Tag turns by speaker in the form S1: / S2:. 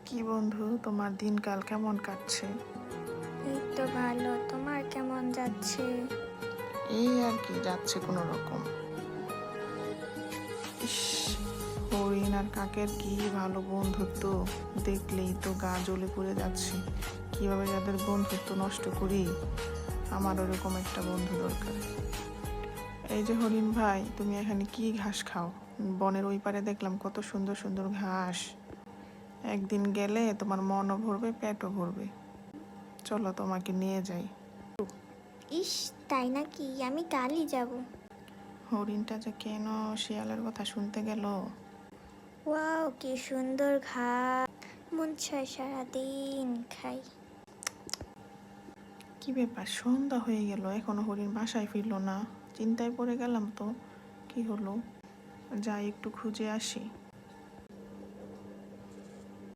S1: কি বন্ধু, তোমার দিনকাল কেমন কাটছে?
S2: এই তো ভালো। তোমার কেমন যাচ্ছে?
S1: এই আর কি যাচ্ছে কোনো রকম। ইস, হরিণ আর কাকের কি ভালো বন্ধুত্ব, দেখলেই তো গা জ্বলে পড়ে যাচ্ছে। কিভাবে যাদের বন্ধুত্ব নষ্ট করি, আমার ওরকম একটা বন্ধু দরকার। এই যে হরিণ ভাই, তুমি এখানে কি ঘাস খাও? বনের ওই পারে দেখলাম কত সুন্দর সুন্দর ঘাস। একদিন গেলে তোমার মনও ভরবে, পেটও ভরবে। চলো তোমাকে নিয়ে যাই।
S2: ইস, তাই নাকি? আমি কালই যাব।
S1: হরিণটা যে কেন শিয়ালের কথা শুনতে গেল?
S2: ওয়াও, কি সুন্দর ঘাস! মন চায় সারাদিন খাই।
S1: কি ব্যাপার, সন্ধ্যা হয়ে গেল এখনো হরিণ বাসায় ফিরলো না। চিন্তায় পড়ে গেলাম তো, কি হলো? যাই একটু খুঁজে আসি।